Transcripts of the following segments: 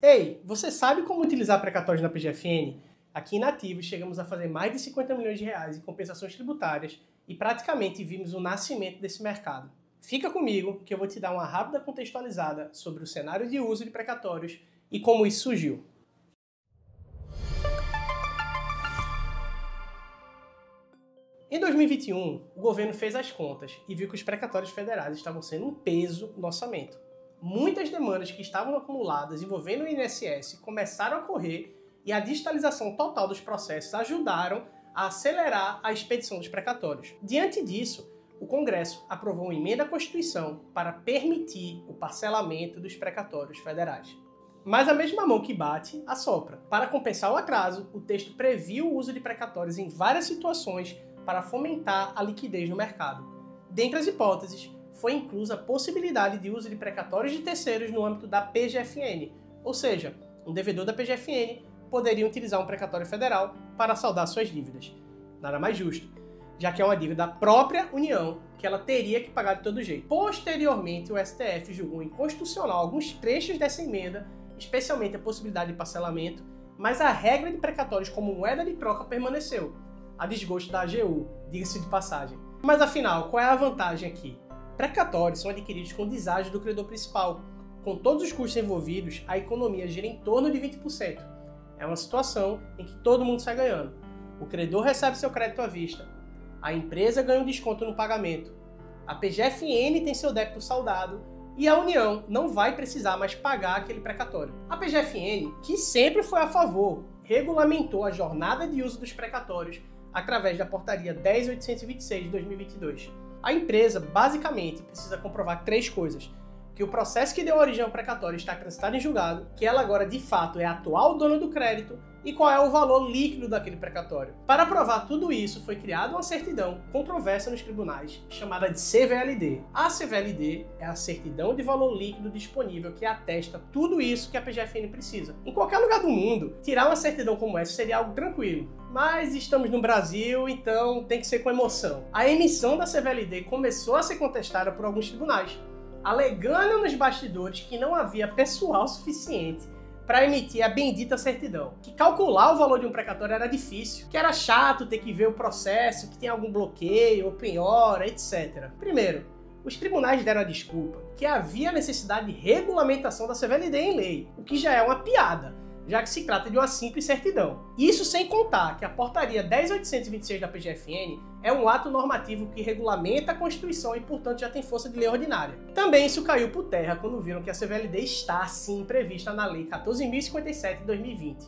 Ei, você sabe como utilizar precatórios na PGFN? Aqui na Ativos chegamos a fazer mais de 50 milhões de reais em compensações tributárias e praticamente vimos o nascimento desse mercado. Fica comigo que eu vou te dar uma rápida contextualizada sobre o cenário de uso de precatórios e como isso surgiu. Em 2021, o governo fez as contas e viu que os precatórios federais estavam sendo um peso no orçamento. Muitas demandas que estavam acumuladas envolvendo o INSS começaram a correr e a digitalização total dos processos ajudaram a acelerar a expedição dos precatórios. Diante disso, o Congresso aprovou uma emenda à Constituição para permitir o parcelamento dos precatórios federais. Mas a mesma mão que bate, assopra. Para compensar o atraso, o texto previu o uso de precatórios em várias situações para fomentar a liquidez no mercado. Dentre as hipóteses, foi inclusa a possibilidade de uso de precatórios de terceiros no âmbito da PGFN, ou seja, um devedor da PGFN poderia utilizar um precatório federal para saldar suas dívidas. Nada mais justo, já que é uma dívida da própria União que ela teria que pagar de todo jeito. Posteriormente, o STF julgou inconstitucional alguns trechos dessa emenda, especialmente a possibilidade de parcelamento, mas a regra de precatórios como moeda de troca permaneceu, a desgosto da AGU, diga-se de passagem. Mas afinal, qual é a vantagem aqui? Precatórios são adquiridos com deságio do credor principal. Com todos os custos envolvidos, a economia gira em torno de 20%. É uma situação em que todo mundo sai ganhando. O credor recebe seu crédito à vista, a empresa ganha um desconto no pagamento, a PGFN tem seu débito saldado e a União não vai precisar mais pagar aquele precatório. A PGFN, que sempre foi a favor, regulamentou a jornada de uso dos precatórios através da Portaria 10.826 de 2022. A empresa, basicamente, precisa comprovar três coisas: que o processo que deu origem ao precatório está transitado em julgado, que ela agora, de fato, é a atual dona do crédito e qual é o valor líquido daquele precatório. Para provar tudo isso, foi criada uma certidão controversa nos tribunais, chamada de CVLD. A CVLD é a certidão de valor líquido disponível que atesta tudo isso que a PGFN precisa. Em qualquer lugar do mundo, tirar uma certidão como essa seria algo tranquilo. Mas estamos no Brasil, então tem que ser com emoção. A emissão da CVLD começou a ser contestada por alguns tribunais, alegando nos bastidores que não havia pessoal suficiente para emitir a bendita certidão, que calcular o valor de um precatório era difícil, que era chato ter que ver o processo, que tem algum bloqueio, ou penhora, etc. Primeiro, os tribunais deram a desculpa que havia necessidade de regulamentação da CVLD em lei, o que já é uma piada, já que se trata de uma simples certidão. Isso sem contar que a Portaria 10.826 da PGFN é um ato normativo que regulamenta a Constituição e, portanto, já tem força de lei ordinária. Também isso caiu por terra quando viram que a CVLD está, sim, prevista na Lei 14.057 de 2020.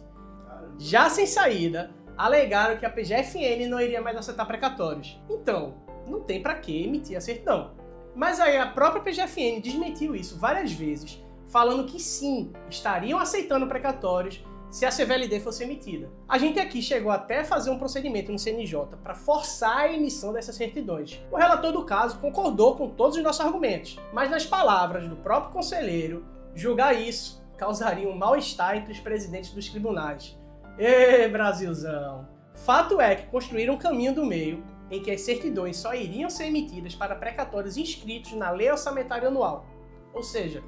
Já sem saída, alegaram que a PGFN não iria mais aceitar precatórios. Então, não tem para que emitir a certidão. Mas aí a própria PGFN desmentiu isso várias vezes, falando que sim, estariam aceitando precatórios se a CVLD fosse emitida. A gente aqui chegou até a fazer um procedimento no CNJ para forçar a emissão dessas certidões. O relator do caso concordou com todos os nossos argumentos, mas nas palavras do próprio conselheiro, julgar isso causaria um mal-estar entre os presidentes dos tribunais. Ê, Brasilzão! Fato é que construíram um caminho do meio em que as certidões só iriam ser emitidas para precatórios inscritos na Lei Orçamentária Anual. Ou seja,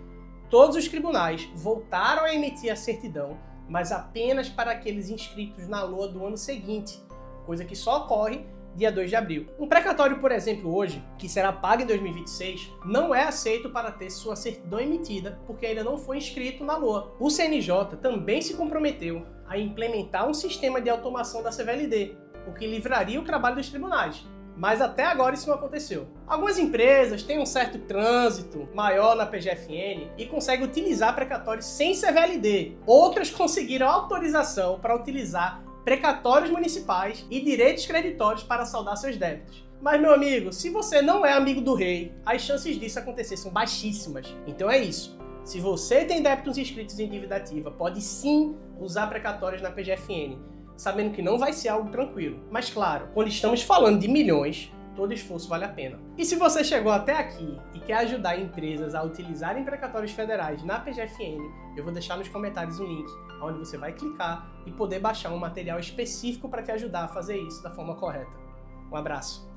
todos os tribunais voltaram a emitir a certidão, mas apenas para aqueles inscritos na LOA do ano seguinte, coisa que só ocorre dia 2 de abril. Um precatório, por exemplo, hoje, que será pago em 2026, não é aceito para ter sua certidão emitida, porque ainda não foi inscrito na LOA. O CNJ também se comprometeu a implementar um sistema de automação da CVLD, o que livraria o trabalho dos tribunais. Mas até agora isso não aconteceu. Algumas empresas têm um certo trânsito maior na PGFN e conseguem utilizar precatórios sem CVLD. Outras conseguiram autorização para utilizar precatórios municipais e direitos creditórios para saldar seus débitos. Mas, meu amigo, se você não é amigo do rei, as chances disso acontecer são baixíssimas. Então é isso. Se você tem débitos inscritos em dívida ativa, pode sim usar precatórios na PGFN, sabendo que não vai ser algo tranquilo. Mas claro, quando estamos falando de milhões, todo esforço vale a pena. E se você chegou até aqui e quer ajudar empresas a utilizarem precatórios federais na PGFN, eu vou deixar nos comentários um link onde você vai clicar e poder baixar um material específico para te ajudar a fazer isso da forma correta. Um abraço!